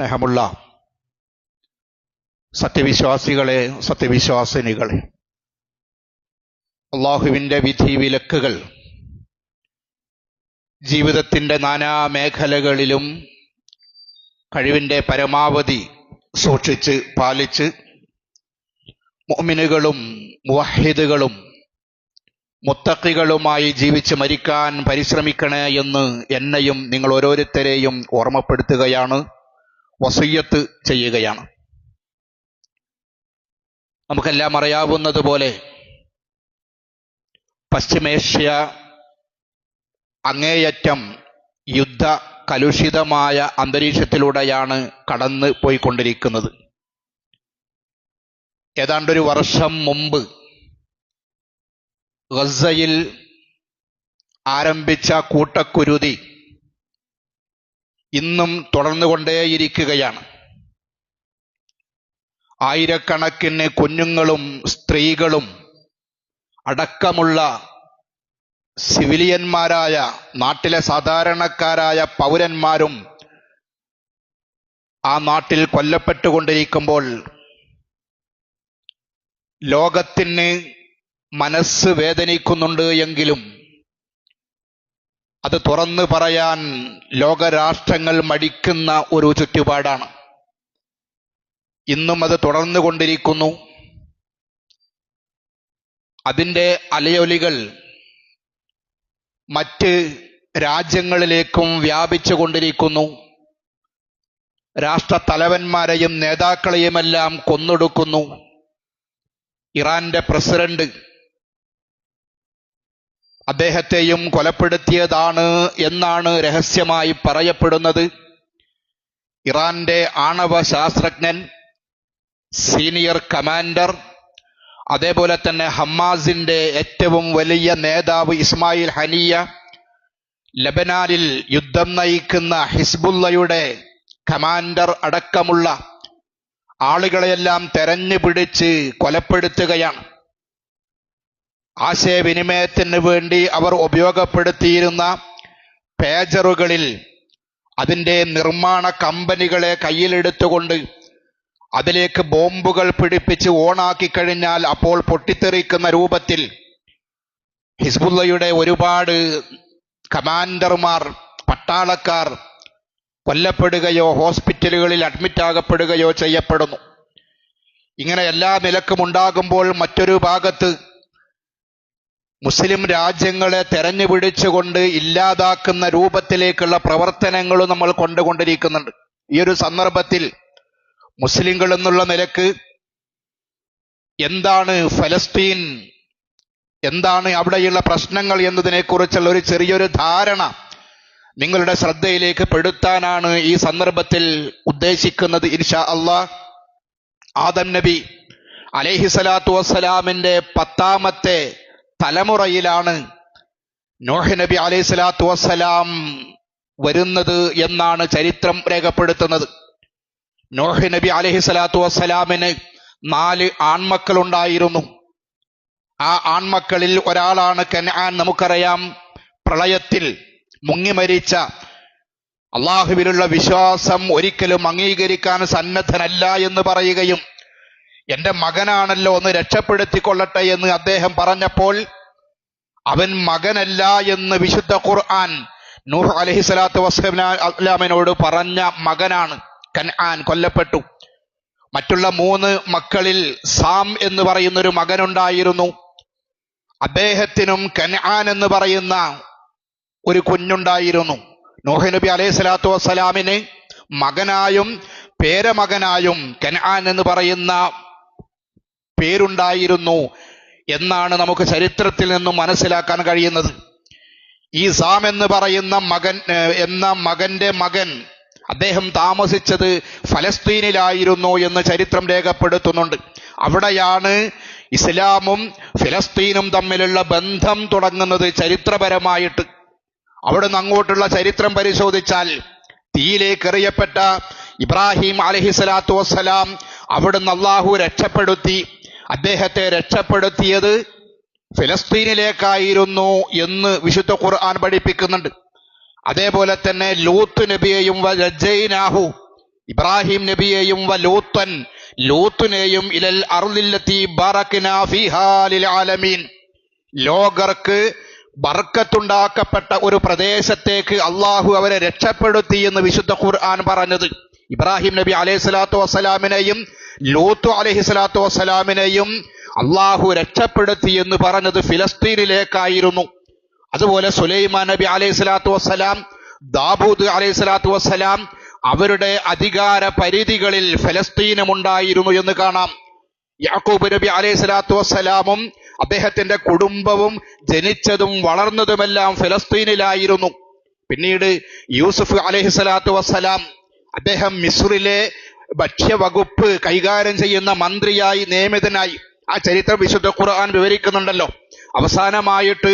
സ്നേഹമുള്ള സത്യവിശ്വാസികളെ, സത്യവിശ്വാസിനികളെ, അള്ളാഹുവിൻ്റെ വിധി വിലക്കുകൾ ജീവിതത്തിൻ്റെ നാനാ മേഖലകളിലും കഴിവിൻ്റെ പരമാവധി സൂക്ഷിച്ച് പാലിച്ച് മുഅ്മിനുകളും മുവഹ്ഹിദുകളും മുത്തഖികളുമായി ജീവിച്ച് മരിക്കാൻ പരിശ്രമിക്കണേ എന്ന് എന്നെയും നിങ്ങൾ ഓരോരുത്തരെയും ഓർമ്മപ്പെടുത്തുകയാണ്, വസിയ്യത്ത് ചെയ്യുകയാണ്. നമുക്കെല്ലാം അറിയാവുന്നതുപോലെ പശ്ചിമേഷ്യ അങ്ങേയറ്റം യുദ്ധ കലുഷിതമായ അന്തരീക്ഷത്തിലൂടെയാണ് കടന്നു പോയിക്കൊണ്ടിരിക്കുന്നത്. ഏതാണ്ടൊരു വർഷം മുമ്പ് ഗസയിൽ ആരംഭിച്ച കൂട്ടക്കുരുതി ഇന്നും തുടർന്നുകൊണ്ടേയിരിക്കുകയാണ്. ആയിരക്കണക്കിന് കുഞ്ഞുങ്ങളും സ്ത്രീകളും അടക്കമുള്ള സിവിലിയന്മാരായ നാട്ടിലെ സാധാരണക്കാരായ പൗരന്മാരും ആ നാട്ടിൽ കൊല്ലപ്പെട്ടുകൊണ്ടിരിക്കുമ്പോൾ ലോകത്തിന് മനസ്സ് വേദനിക്കുന്നുണ്ട് എങ്കിലും അത് തുറന്നു പറയാൻ ലോകരാഷ്ട്രങ്ങൾ മടിക്കുന്ന ഒരു ചുറ്റുപാടാണ്. ഇന്നും അത് തുടർന്നുകൊണ്ടിരിക്കുന്നു. അതിൻ്റെ അലയൊലികൾ മറ്റ് രാജ്യങ്ങളിലേക്കും വ്യാപിച്ചു കൊണ്ടിരിക്കുന്നു. രാഷ്ട്രത്തലവന്മാരെയും നേതാക്കളെയുമെല്ലാം കൊന്നൊടുക്കുന്നു. ഇറാന്റെ പ്രസിഡന്റ്, അദ്ദേഹത്തെയും കൊലപ്പെടുത്തിയതാണ് എന്നാണ് രഹസ്യമായി പറയപ്പെടുന്നത്. ഇറാന്റെ ആണവ ശാസ്ത്രജ്ഞൻ, സീനിയർ കമാൻഡർ, അതേപോലെ തന്നെ ഹമാസിന്റെ ഏറ്റവും വലിയ നേതാവ് ഇസ്മായിൽ ഹനിയ, ലബനാനിൽ യുദ്ധം നയിക്കുന്ന ഹിസ്ബുള്ളയുടെ കമാൻഡർ അടക്കമുള്ള ആളുകളെയെല്ലാം തെരഞ്ഞു പിടിച്ച് കൊലപ്പെടുത്തുകയാണ്. ആശയവിനിമയത്തിന് വേണ്ടി അവർ ഉപയോഗപ്പെടുത്തിയിരുന്ന പേജറുകളിൽ അതിൻ്റെ നിർമ്മാണ കമ്പനികളെ കയ്യിലെടുത്തുകൊണ്ട് അതിലേക്ക് ബോംബുകൾ പിടിപ്പിച്ച് ഓണാക്കി കഴിഞ്ഞാൽ അപ്പോൾ പൊട്ടിത്തെറിക്കുന്ന രൂപത്തിൽ ഹിസ്ബുള്ളയുടെ ഒരുപാട് കമാൻഡർമാർ, പട്ടാളക്കാർ കൊല്ലപ്പെടുകയോ ഹോസ്പിറ്റലുകളിൽ അഡ്മിറ്റാകപ്പെടുകയോ ചെയ്യപ്പെടുന്നു. ഇങ്ങനെ എല്ലാ നിലക്കും ഉണ്ടാകുമ്പോൾ മറ്റൊരു ഭാഗത്ത് മുസ്ലിം രാജ്യങ്ങളെ തെരഞ്ഞു പിടിച്ചുകൊണ്ട് ഇല്ലാതാക്കുന്ന രൂപത്തിലേക്കുള്ള പ്രവർത്തനങ്ങളും നമ്മൾ കൊണ്ടുകൊണ്ടിരിക്കുന്നുണ്ട്. ഈ ഒരു സന്ദർഭത്തിൽ മുസ്ലിങ്ങൾ എന്നുള്ള നിലക്ക് എന്താണ് ഫലസ്തീൻ, എന്താണ് അവിടെയുള്ള പ്രശ്നങ്ങൾ എന്നതിനെക്കുറിച്ചുള്ള ഒരു ചെറിയൊരു ധാരണ നിങ്ങളുടെ ശ്രദ്ധയിലേക്ക് പെടുത്താനാണ് ഈ സന്ദർഭത്തിൽ ഉദ്ദേശിക്കുന്നത്. ഇൻഷാ അല്ലാഹ്, ആദം നബി അലൈഹിസ്സലാത്തു വസ്സലാമിന്റെ 10ാമത്തെ തലമുറയിലാണ് നോഹ് നബി അലൈഹിസ്സലാത്തു വസ്സലാം വരുന്നത് എന്നാണ് ചരിത്രം രേഖപ്പെടുത്തുന്നത്. നോഹ് നബി അലൈഹിസ്സലാത്തു വസ്സലാമിന് 4 ആൺമക്കളുണ്ടായിരുന്നു. ആ ആൺമക്കളിൽ ഒരാളാണ് കൻആൻ. നമുക്കറിയാം, പ്രളയത്തിൽ മുങ്ങിമരിച്ച, അള്ളാഹുവിലുള്ള വിശ്വാസം ഒരിക്കലും അംഗീകരിക്കാൻ സന്നദ്ധനല്ല എന്ന് പറയുകയും എന്റെ മകനാണല്ലോ ഒന്ന് രക്ഷപ്പെടുത്തിക്കൊള്ളട്ടെ എന്ന് അദ്ദേഹം പറഞ്ഞപ്പോൾ അവൻ മകനല്ല എന്ന് വിശുദ്ധ ഖുർആൻ നൂഹ് അലൈഹിസ്സലാത്തു വസ്സലാമിനോട് പറഞ്ഞ മകനാണ് കൻആൻ, കൊല്ലപ്പെട്ടു. മറ്റുള്ള 3 മക്കളിൽ സാം എന്ന് പറയുന്നൊരു മകനുണ്ടായിരുന്നു. അദ്ദേഹത്തിനും കൻആൻ എന്ന് പറയുന്ന ഒരു കുഞ്ഞുണ്ടായിരുന്നു. നൂഹ് നബി അലൈഹിസ്സലാത്തു വസ്സലാമിന് മകനായും പേരമകനായും കൻആൻ എന്ന് പറയുന്ന പേരുണ്ടായിരുന്നു എന്നാണ് നമുക്ക് ചരിത്രത്തിൽ നിന്നും മനസ്സിലാക്കാൻ കഴിയുന്നത്. ഈ സാം എന്ന് പറയുന്ന മകന്റെ മകൻ അദ്ദേഹം താമസിച്ചത് ഫലസ്തീനിലായിരുന്നു എന്ന് ചരിത്രം രേഖപ്പെടുത്തുന്നുണ്ട്. അവിടെയാണ് ഇസ്ലാമും ഫലസ്തീനും തമ്മിലുള്ള ബന്ധം തുടങ്ങുന്നത് ചരിത്രപരമായിട്ട്. അവിടുന്ന് അങ്ങോട്ടുള്ള ചരിത്രം പരിശോധിച്ചാൽ തീയിലേക്ക് എറിയപ്പെട്ട ഇബ്രാഹിം അലൈഹിസ്സലാത്തു വസ്സലാം അവിടുന്ന് അള്ളാഹു രക്ഷപ്പെടുത്തി. അദ്ദേഹത്തെ രക്ഷപ്പെടുത്തിയത് ഫലസ്തീനിലേക്കായിരുന്നു എന്ന് വിശുദ്ധ ഖുർആൻ പഠിപ്പിക്കുന്നുണ്ട്. അതേപോലെ തന്നെ ലൂത്ത് നബിയെയും വനജ്ജയ്നാഹു ഇബ്രാഹിം നബിയെയും വലൂത്തൻ ലൂത്തിനെയും ഇലൽ അർദില്ലത്തി ബറക്നാ ഫീഹാ ലിൽ ആലമീൻ, ലോകർക്ക് ബർക്കത്തുണ്ടാക്കപ്പെട്ട ഒരു പ്രദേശത്തേക്ക് അള്ളാഹു അവരെ രക്ഷപ്പെടുത്തി എന്ന് വിശുദ്ധ ഖുർആൻ പറഞ്ഞത്. ഇബ്രാഹിം നബി അലൈഹി സ്വലാത്തു വസ്സലാമിനെയും ലൂത്ത് അലൈഹി സ്വലാത്തു വസ്സലാമിനെയും അള്ളാഹു രക്ഷപ്പെടുത്തി എന്ന് പറഞ്ഞത് ഫിലസ്തീനിലേക്കായിരുന്നു. അതുപോലെ സുലൈമാൻ നബി അലൈഹി സ്വലാത്തു വസ്സലാം, ദാവൂദ് അലൈഹി സ്വലാത്തു വസ്സലാം അവരുടെ അധികാര പരിധികളിൽ ഫലസ്തീനുമുണ്ടായിരുന്നു എന്ന് കാണാം. യാക്കൂബ് നബി അലൈഹി സ്വലാത്തു വസ്സലാമും അദ്ദേഹത്തിന്റെ കുടുംബവും ജനിച്ചതും വളർന്നതുമെല്ലാം ഫലസ്തീനിലായിരുന്നു. പിന്നീട് യൂസുഫ് അലൈഹി സ്വലാത്തു വസ്സലാം അദ്ദേഹം മിസ്രിലെ ഭക്ഷ്യവകുപ്പ് കൈകാര്യം ചെയ്യുന്ന മന്ത്രിയായി നിയമിതനായി. ആ ചരിത്രം വിശുദ്ധ ഖുർആൻ വിവരിക്കുന്നുണ്ടല്ലോ. അവസാനമായിട്ട്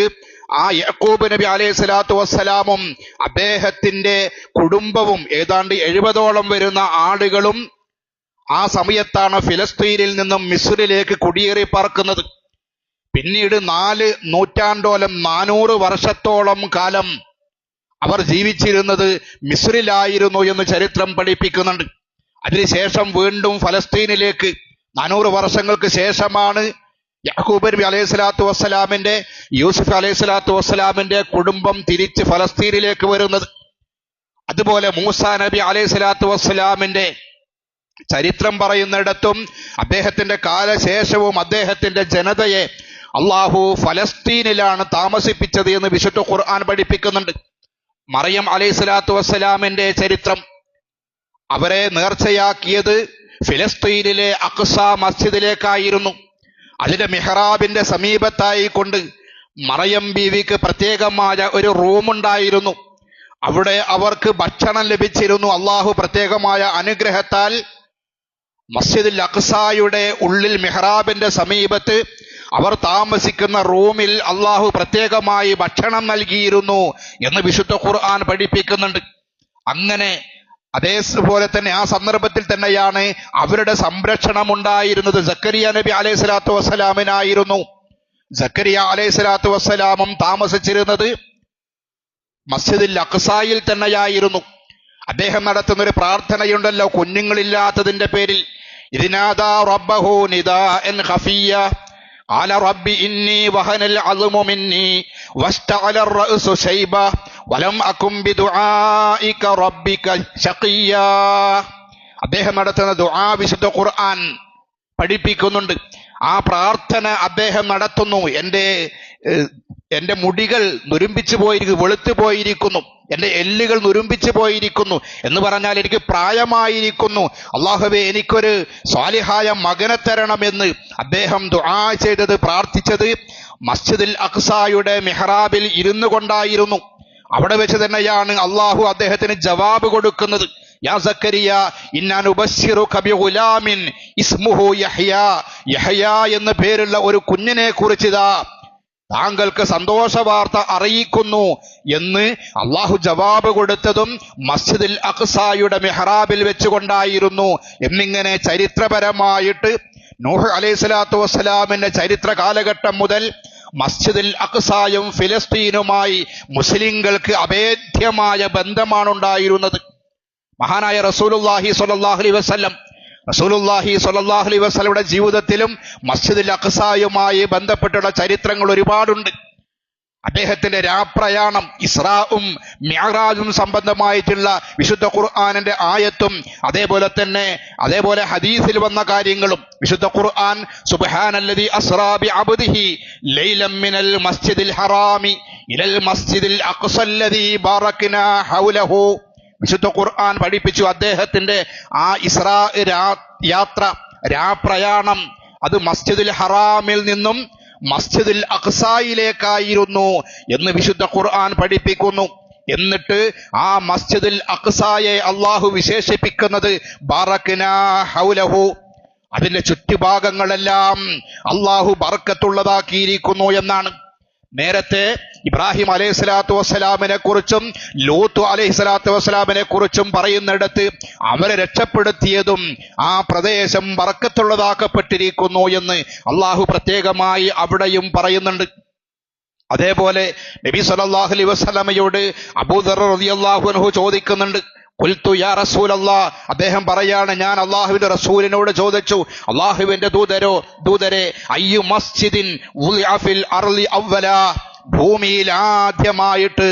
ആ യാക്കൂബ് നബി അലൈഹി സ്വലാത്തു വസ്സലാമും അദ്ദേഹത്തിന്റെ കുടുംബവും ഏതാണ്ട് 70ഓളം വരുന്ന ആളുകളും ആ സമയത്താണ് ഫിലസ്തീനിൽ നിന്നും മിസ്രിലേക്ക് കുടിയേറി പാർക്കുന്നത്. പിന്നീട് 4 നൂറ്റാണ്ടോളം 400 വർഷത്തോളം കാലം അവർ ജീവിച്ചിരുന്നത് മിസ്രിലായിരുന്നു എന്ന് ചരിത്രം പഠിപ്പിക്കുന്നുണ്ട്. അതിനുശേഷം വീണ്ടും ഫലസ്തീനിലേക്ക് 400 വർഷങ്ങൾക്ക് ശേഷമാണ് യാക്കൂബ് നബി അലൈഹി സ്വലാത്തു വസ്സലാമിന്റെ യൂസുഫ് അലൈഹി സ്വലാത്തു വസ്സലാമിന്റെ കുടുംബം തിരിച്ച് ഫലസ്തീനിലേക്ക് വരുന്നത്. അതുപോലെ മൂസാ നബി അലൈഹി സ്വലാത്തു വസ്സലാമിന്റെ ചരിത്രം പറയുന്നിടത്തും അദ്ദേഹത്തിന്റെ കാലശേഷവും അദ്ദേഹത്തിന്റെ ജനതയെ അള്ളാഹു ഫലസ്തീനിലാണ് താമസിപ്പിച്ചത് എന്ന് വിശുദ്ധ ഖുർആൻ പഠിപ്പിക്കുന്നുണ്ട്. മറിയം അലൈഹി സ്വലാത്തു വസ്സലാമിന്റെ ചരിത്രം, അവരെ നേർച്ചയാക്കിയത് ഫിലസ്തീനിലെ അഖ്സ മസ്ജിദിലേക്കായിരുന്നു. അതിന്റെ മിഹ്റാബിന്റെ സമീപത്തായി കൊണ്ട് മറിയം ബീവിക്ക് പ്രത്യേകമായ ഒരു റൂമുണ്ടായിരുന്നു. അവിടെ അവർക്ക് ഭക്ഷണം ലഭിച്ചിരുന്നു. അള്ളാഹു പ്രത്യേകമായ അനുഗ്രഹത്താൽ മസ്ജിദുൽ അഖ്സായുടെ ഉള്ളിൽ മിഹ്റാബിന്റെ സമീപത്ത് അവർ താമസിക്കുന്ന റൂമിൽ അള്ളാഹു പ്രത്യേകമായി ഭക്ഷണം നൽകിയിരുന്നു എന്ന് വിശുദ്ധ ഖുർആൻ പഠിപ്പിക്കുന്നുണ്ട്. അങ്ങനെ അതേപോലെ തന്നെ ആ സന്ദർഭത്തിൽ തന്നെയാണ് അവരുടെ സംരക്ഷണം ഉണ്ടായിരുന്നത് സക്കരിയ നബി അലൈഹി സ്വലാത്തു വസ്സലാമിനായിരുന്നു. സക്കരിയ അലൈഹി സ്വലാത്തു വസ്സലാമും താമസിച്ചിരുന്നത് മസ്ജിദുൽ അഖ്സായിൽ തന്നെയായിരുന്നു. അദ്ദേഹം നടത്തുന്ന ഒരു പ്രാർത്ഥനയുണ്ടല്ലോ കുഞ്ഞുങ്ങളില്ലാത്തതിന്റെ പേരിൽ, ഇദ്നാദാ റബ്ബഹു നിദാഅൻ ഖഫിയ്യ ഖാല റബ്ബി ഇന്നി വഹനൽ അദ്മു മിന്നി വസ്തഅല അർ-റഅസു ശൈബ വലം അകും ബിദുആഇക റബ്ബിക ശഖിയ്യ. അദ്ദേഹം നടത്തുന്ന ദുആ വിശുദ്ധ ഖുർആൻ പഠിപ്പിക്കുന്നുണ്ട്. ആ പ്രാർത്ഥന അദ്ദേഹം നടത്തുന്നു. എന്റെ മുടികൾ നുരുമ്പിച്ചു പോയിരിക്കുന്നു, വെളുത്തു പോയിരിക്കുന്നു, എന്റെ എല്ലുകൾ നുരുമ്പിച്ചു പോയിരിക്കുന്നു എന്ന് പറഞ്ഞാൽ എനിക്ക് പ്രായമായിരിക്കുന്നു, അല്ലാഹുവേ എനിക്കൊരു സ്വാലിഹായ മകനെ തരണമെന്ന് അദ്ദേഹം ദുആ ചെയ്തത്, പ്രാർത്ഥിച്ചത് മസ്ജിദുൽ അഖ്സായുടെ മിഹ്റാബിൽ ഇരുന്നു കൊണ്ടായിരുന്നു. അവിടെ വെച്ച് തന്നെയാണ് അള്ളാഹു അദ്ദേഹത്തിന് ജവാബ് കൊടുക്കുന്നത്. യാ സക്കരിയ ഇന്നാ നുബശ്ശിറുക ബിഗുലാമിൻ ഇസ്മുഹു യഹ്യ, യഹ്യ എന്ന പേരുള്ള ഒരു കുഞ്ഞിനെ കുറിച്ചിതാ താങ്കൾക്ക് സന്തോഷ വാർത്ത അറിയിക്കുന്നു എന്ന് അള്ളാഹു ജവാബ് കൊടുത്തതും മസ്ജിദുൽ അഖ്സായുടെ മിഹ്റാബിൽ വെച്ചുകൊണ്ടായിരുന്നു. എന്നിങ്ങനെ ചരിത്രപരമായിട്ട് നൂഹ് അലൈഹി സ്വലാത്തു വസ്സലാമിന്റെ ചരിത്ര കാലഘട്ടം മുതൽ മസ്ജിദുൽ അഖ്സായും ഫിലസ്തീനുമായി മുസ്ലിങ്ങൾക്ക് അഭേദ്യമായ ബന്ധമാണ് ഉണ്ടായിരുന്നത്. മഹാനായ റസൂലുള്ളാഹി സ്വല്ലല്ലാഹു അലൈഹി വസല്ലം റസൂലുള്ളാഹിയുടെ ജീവിതത്തിലും മസ്ജിദുൽ അഖ്സായുമായി ബന്ധപ്പെട്ടുള്ള ചരിത്രങ്ങൾ ഒരുപാടുണ്ട്. അദ്ദേഹത്തിന്റെ രാപ്രയാണം, ഇസ്രാഉം മിഅ്റാജും സംബന്ധമായിട്ടുള്ള വിശുദ്ധ ഖുർആനിന്റെ ആയത്തും അതേപോലെ ഹദീസിൽ വന്ന കാര്യങ്ങളും വിശുദ്ധ ഖുർആൻ സുബ്ഹാനല്ലദി അസ്റാ ബിഅബ്ദിഹി ലൈലൻ മിനൽ മസ്ജിദിൽ ഹറാമി ഇലൽ മസ്ജിദിൽ അഖ്സല്ലദി ബാറക്നാ ഹൗലഹു. വിശുദ്ധ ഖുർആൻ പഠിപ്പിച്ചു അദ്ദേഹത്തിന്റെ ആ ഇസ്രാ യാത്ര, രാപ്രയാണം അത് മസ്ജിദുൽ ഹറാമിൽ നിന്നും മസ്ജിദുൽ അഖ്സായിലേക്കായിരുന്നു എന്ന് വിശുദ്ധ ഖുർആൻ പഠിപ്പിക്കുന്നു. എന്നിട്ട് ആ മസ്ജിദുൽ അഖ്സായെ അള്ളാഹു വിശേഷിപ്പിക്കുന്നത് ബാറക്നാ ഹൗലഹു, അതിന്റെ ചുറ്റുഭാഗങ്ങളെല്ലാം അള്ളാഹു ബർക്കത്തുള്ളതാക്കിയിരിക്കുന്നു എന്നാണ്. നേരത്തെ ഇബ്രാഹിം അലൈഹി സ്വലാത്തു വസ്സലാമിനെ കുറിച്ചും ലൂത്ത് അലൈഹി സ്വലാത്തു വസ്സലാമിനെ കുറിച്ചും പറയുന്നിടത്ത് അവരെ രക്ഷപ്പെടുത്തിയതും ആ പ്രദേശം ബർക്കത്തുള്ളതാക്കപ്പെട്ടിരിക്കുന്നു എന്ന് അള്ളാഹു പ്രത്യേകമായി അവിടെയും പറയുന്നുണ്ട്. അതേപോലെ നബി സല്ലല്ലാഹു അലൈഹി വസല്ലമയോട് അബൂദർ റളിയല്ലാഹു അൻഹു ചോദിക്കുന്നുണ്ട്, ഖുൽതു യാ റസൂലല്ലാഹ്, അദ്ദേഹം പറയാണ്, ഞാൻ അള്ളാഹുവിന്റെ റസൂലിനോട് ചോദിച്ചു, അള്ളാഹുവിന്റെ ദൂതരെ, അയ്യു മസ്ജിദിൻ വുളിഅ ഫിൽ അർളി അവ്വലാ, ഭൂമിയിൽ ആദ്യമായിട്ട്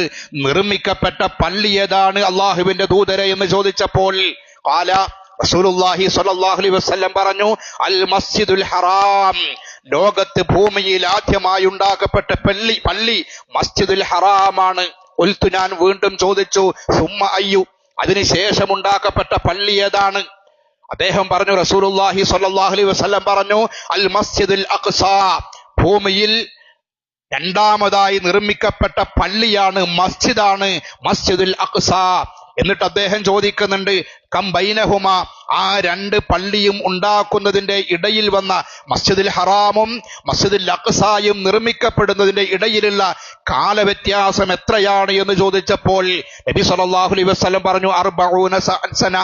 നിർമ്മിക്കപ്പെട്ട പള്ളി ഏതാണ് അള്ളാഹുവിന്റെ ദൂതരെ എന്ന് ചോദിച്ചപ്പോൾ ഖാല റസൂലുള്ളാഹി സ്വല്ലല്ലാഹു അലൈഹി വസല്ലം പറഞ്ഞു, അൽ മസ്ജിദുൽ ഹറാം, ലോകത്ത് ഭൂമിയിൽ ആദ്യമായി ഉണ്ടാക്കപ്പെട്ട പള്ളി മസ്ജിദുൽ ഹറാമാണ്. ഖുൽതു, ഞാൻ വീണ്ടും ചോദിച്ചു, സുമ്മ അയ്യു, അതിനുശേഷം ഉണ്ടാക്കപ്പെട്ട പള്ളി ഏതാണ്? അദ്ദേഹം പറഞ്ഞു, റസൂലുള്ളാഹി സ്വല്ലല്ലാഹു അലൈഹി വസല്ലം പറഞ്ഞു, അൽ മസ്ജിദുൽ അഖ്സാ, ഭൂമിയിൽ രണ്ടാമതായി നിർമ്മിക്കപ്പെട്ട പള്ളിയാണ്, മസ്ജിദാണ് മസ്ജിദുൽ അഖ്സാ. എന്നിട്ട് അദ്ദേഹം ചോദിക്കുന്നുണ്ട്, കം ബൈനഹുമ, ആ രണ്ട് പള്ളിയും ഉണ്ടാക്കുന്നതിന്റെ ഇടയിൽ വന്ന മസ്ജിദുൽ ഹറാമും മസ്ജിദുൽ അഖ്സായും നിർമ്മിക്കപ്പെടുന്നതിന്റെ ഇടയിലുള്ള കാലവ്യത്യാസം എത്രയാണ് എന്ന് ചോദിച്ചപ്പോൾ നബി സല്ലല്ലാഹു അലൈഹി വസല്ലം പറഞ്ഞു, 40 സന,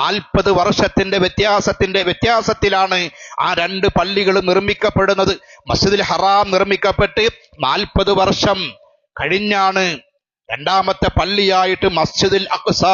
40 വർഷത്തിന്റെ വ്യത്യാസത്തിലാണ് ആ രണ്ട് പള്ളികൾ നിർമ്മിക്കപ്പെടുന്നത്. മസ്ജിദുൽ ഹറാം നിർമ്മിക്കപ്പെട്ട് 40 വർഷം കഴിഞ്ഞാണ് രണ്ടാമത്തെ പള്ളിയായിട്ട് മസ്ജിദുൽ അഖ്സാ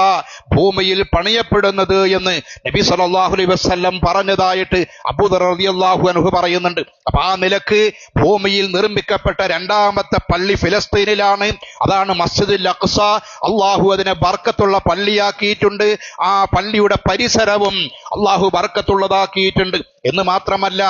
ഭൂമിയിൽ പണിയപ്പെടുന്നത് എന്ന് നബി സല്ലല്ലാഹു അലൈഹി വസല്ലം പറഞ്ഞതായിട്ട് അബൂദർ റളിയല്ലാഹു അൻഹു പറയുന്നുണ്ട്. അപ്പൊ ആ നിലക്ക് ഭൂമിയിൽ നിർമ്മിക്കപ്പെട്ട രണ്ടാമത്തെ പള്ളി ഫിലസ്തീനിലാണ്, അതാണ് മസ്ജിദുൽ അഖ്സാ. അള്ളാഹു അതിനെ ബർക്കത്തുള്ള പള്ളിയാക്കിയിട്ടുണ്ട്. ആ പള്ളിയുടെ പരിസരവും അള്ളാഹു ബർക്കത്തുള്ളതാക്കിയിട്ടുണ്ട്. എന്ന് മാത്രമല്ല,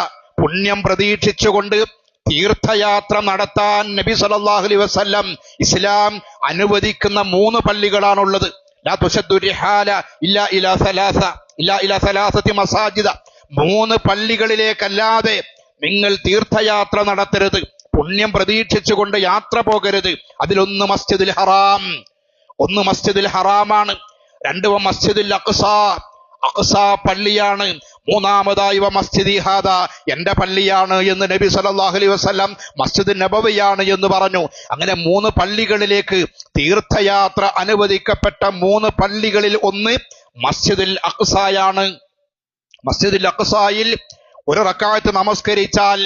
പുണ്യം പ്രതീക്ഷിച്ചുകൊണ്ട് തീർത്ഥയാത്ര നടത്താൻ നബി സല്ലല്ലാഹു അലൈഹി വസല്ലം ഇസ്ലാം അനുവദിക്കുന്ന 3 പള്ളികളാണുള്ളത്. ലാ തുശദ്ദു റിഹാല ഇല്ലാ ഇലാ സലാസത്തി മസാജിദ, 3 പള്ളികളിലേക്കല്ലാതെ നിങ്ങൾ തീർത്ഥയാത്ര നടത്തരുത്, പുണ്യം പ്രതീക്ഷിച്ചുകൊണ്ട് യാത്ര പോകരുത്. അതിലൊന്ന് മസ്ജിദുൽ ഹറാം, ഒന്ന് മസ്ജിദുൽ ഹറാമാണ്. 2 മസ്ജിദുൽ അഖ്സാ, അഖ്സാ പള്ളിയാണ്. 3-മതായി മസ്ജിദി ഹാദാ, എന്റെ പള്ളിയാണ് എന്ന് നബി സല്ലല്ലാഹു അലൈഹി വസല്ലം മസ്ജിദ് നബവിയാണ് എന്ന് പറഞ്ഞു. അങ്ങനെ 3 പള്ളികളിലേക്ക് തീർത്ഥയാത്ര അനുവദിക്കപ്പെട്ട 3 പള്ളികളിൽ ഒന്ന് മസ്ജിദുൽ അഖ്സായാണ്. മസ്ജിദുൽ അഖ്സായിൽ 1 റക്അത്ത് നമസ്കരിച്ചാൽ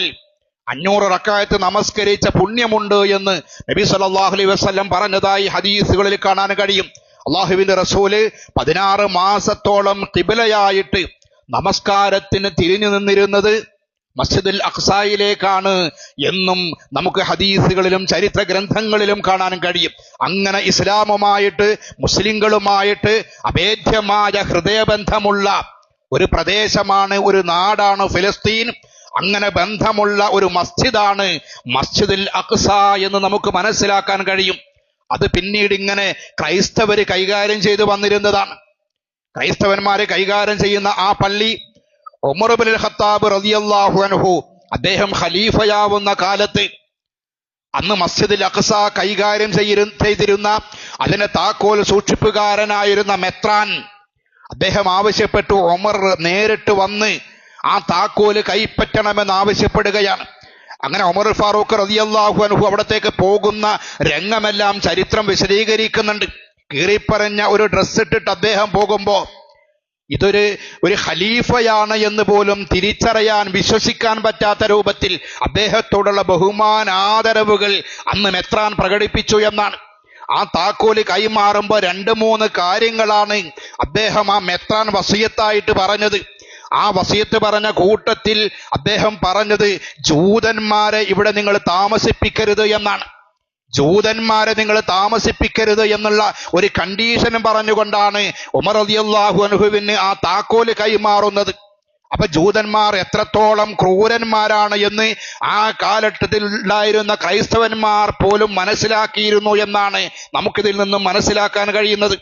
500 റക്അത്ത് നമസ്കരിച്ച പുണ്യമുണ്ട് എന്ന് നബി സല്ലല്ലാഹു അലൈഹി വസല്ലം പറഞ്ഞതായി ഹദീസുകളിൽ കാണാൻ കഴിയും. അള്ളാഹുവിന്റെ റസൂല് 16 മാസത്തോളം ഖിബ്ലയായിട്ട് നമസ്കാരത്തിന് തിരിഞ്ഞു നിന്നിരുന്നത് മസ്ജിദുൽ അഖ്സായിലേക്കാണ് എന്നും നമുക്ക് ഹദീസുകളിലും ചരിത്ര ഗ്രന്ഥങ്ങളിലും കാണാൻ കഴിയും. അങ്ങനെ ഇസ്ലാമുമായിട്ട് മുസ്ലിങ്ങളുമായിട്ട് അഭേദ്യമായ ഹൃദയബന്ധമുള്ള ഒരു പ്രദേശമാണ്, ഒരു നാടാണ് ഫിലിസ്തീൻ. അങ്ങനെ ബന്ധമുള്ള ഒരു മസ്ജിദാണ് മസ്ജിദുൽ അഖ്സാ എന്ന് നമുക്ക് മനസ്സിലാക്കാൻ കഴിയും. അത് പിന്നീട് ഇങ്ങനെ ക്രൈസ്തവര് കൈകാര്യം ചെയ്തു വന്നിരുന്നതാണ്. ക്രൈസ്തവന്മാര് കൈകാര്യം ചെയ്യുന്ന ആ പള്ളി ഉമർ ഇബ്നുൽ ഖത്താബ് റളിയല്ലാഹു അൻഹു അദ്ദേഹം ഖലീഫയാവുന്ന കാലത്ത് അന്ന് മസ്ജിദുൽ അഖ്സാ കൈകാര്യം ചെയ്തിരുന്ന അതിന്റെ താക്കോൽ സൂക്ഷിപ്പുകാരനായിരുന്ന മെത്രാൻ അദ്ദേഹം ആവശ്യപ്പെട്ടു, ഉമർ നേരിട്ട് വന്ന് ആ താക്കോല് കൈപ്പറ്റണമെന്ന് ആവശ്യപ്പെടുകയാണ്. അങ്ങനെ ഉമർ ഫാറൂഖ് റളിയല്ലാഹു അൻഹു അവിടത്തേക്ക് പോകുന്ന രംഗമെല്ലാം ചരിത്രം വിശദീകരിക്കുന്നുണ്ട്. കീറിപ്പറഞ്ഞ ഒരു ഡ്രസ് ഇട്ടിട്ട് അദ്ദേഹം പോകുമ്പോ ഒരു ഖലീഫയാണ് എന്ന് പോലും തിരിച്ചറിയാൻ, വിശ്വസിക്കാൻ പറ്റാത്ത രൂപത്തിൽ അദ്ദേഹത്തോടുള്ള ബഹുമാനാദരവുകൾ അന്ന് മെത്രാൻ പ്രകടിപ്പിച്ചു എന്നാണ്. ആ താക്കോല് കൈമാറുമ്പോ 2-3 കാര്യങ്ങളാണ് അദ്ദേഹം ആ മെത്രാൻ വസിയത്തായിട്ട് പറഞ്ഞത്. ആ വസിയത്ത് പറഞ്ഞ കൂട്ടത്തിൽ അദ്ദേഹം പറഞ്ഞത്, ജൂതന്മാരെ ഇവിടെ നിങ്ങൾ താമസിപ്പിക്കരുത് എന്നാണ്. ജൂതന്മാരെ നിങ്ങൾ താമസിപ്പിക്കരുത് എന്നുള്ള ഒരു കണ്ടീഷനും പറഞ്ഞുകൊണ്ടാണ് ഉമർ റളിയല്ലാഹു അൻഹുവിന് ആ താക്കോല് കൈമാറുന്നത്. അപ്പൊ ജൂതന്മാർ എത്രത്തോളം ക്രൂരന്മാരാണ് എന്ന് ആ കാലഘട്ടത്തിൽ ഉണ്ടായിരുന്ന ക്രൈസ്തവന്മാർ പോലും മനസ്സിലാക്കിയിരുന്നു എന്നാണ് നമുക്കിതിൽ നിന്നും മനസ്സിലാക്കാൻ കഴിയുന്നത്.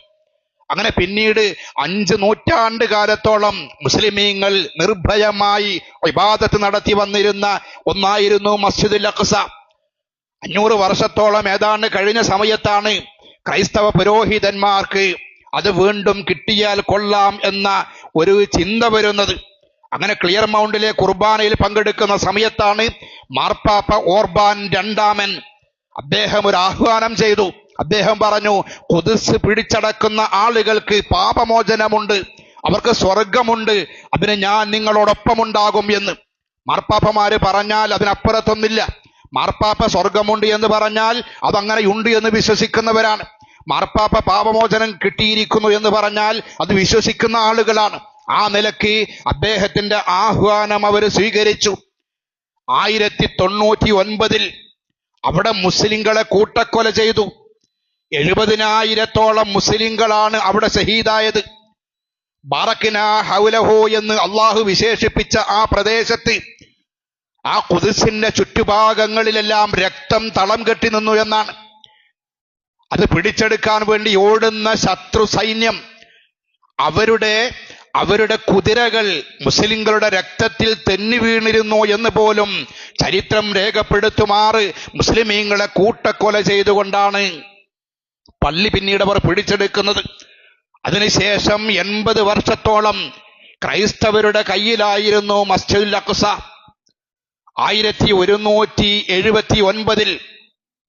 അങ്ങനെ പിന്നീട് 5 നൂറ്റാണ്ട് കാലത്തോളം മുസ്ലിമീങ്ങൾ നിർഭയമായി ഇബാദത്ത് നടത്തി വന്നിരുന്ന ഒന്നായിരുന്നു മസ്ജിദുൽ അഖ്സ. 500 വർഷത്തോളം ഏതാണ്ട് കഴിഞ്ഞ സമയത്താണ് ക്രൈസ്തവ പുരോഹിതന്മാർക്ക് അത് വീണ്ടും കിട്ടിയാൽ കൊള്ളാം എന്ന ഒരു ചിന്ത വരുന്നത്. അങ്ങനെ ക്ലിയർ മൗണ്ടിലെ കുർബാനയിൽ പങ്കെടുക്കുന്ന സമയത്താണ് മാർപ്പാപ്പ ഓർബാൻ 2 അദ്ദേഹം ഒരു ആഹ്വാനം ചെയ്തു. അദ്ദേഹം പറഞ്ഞു, ഖുദ്സ് പിടിച്ചടക്കുന്ന ആളുകൾക്ക് പാപമോചനമുണ്ട്, അവർക്ക് സ്വർഗമുണ്ട്, അതിന് ഞാൻ നിങ്ങളോടൊപ്പമുണ്ടാകും എന്ന്. മാർപ്പാപ്പമാര് പറഞ്ഞാൽ അതിനപ്പുറത്തൊന്നില്ല. മാർപ്പാപ്പ സ്വർഗമുണ്ട് എന്ന് പറഞ്ഞാൽ അതങ്ങനെയുണ്ട് എന്ന് വിശ്വസിക്കുന്നവരാണ്. മാർപ്പാപ്പ പാപമോചനം കിട്ടിയിരിക്കുന്നു എന്ന് പറഞ്ഞാൽ അത് വിശ്വസിക്കുന്ന ആളുകളാണ്. ആ നിലയ്ക്ക് അദ്ദേഹത്തിന്റെ ആഹ്വാനം അവർ സ്വീകരിച്ചു. 1099 അവിടെ മുസ്ലിങ്ങളെ കൂട്ടക്കൊല ചെയ്തു. 70,000-ഓളം മുസ്ലിങ്ങളാണ് അവിടെ ഷഹീദായത്. ബാറക്കിന ഹൗലഹു എന്ന് അള്ളാഹു വിശേഷിപ്പിച്ച ആ പ്രദേശത്ത്, ആ ഖുദ്സിന്റെ ചുറ്റുഭാഗങ്ങളിലെല്ലാം രക്തം തളം കെട്ടി നിന്നു എന്നാണ്. അത് പിടിച്ചെടുക്കാൻ വേണ്ടി ഓടുന്ന ശത്രു സൈന്യം, അവരുടെ കുതിരകൾ മുസ്ലിങ്ങളുടെ രക്തത്തിൽ തെന്നി വീണിരുന്നു എന്ന് പോലും ചരിത്രം രേഖപ്പെടുത്തുമാറ് മുസ്ലിമീങ്ങളെ കൂട്ടക്കൊല ചെയ്തുകൊണ്ടാണ് പള്ളി പിന്നീട് അവർ പിടിച്ചെടുക്കുന്നത്. അതിനുശേഷം 80 വർഷത്തോളം ക്രൈസ്തവരുടെ കയ്യിലായിരുന്നു മസ്ജിദുൽ അഖ്സ. 1179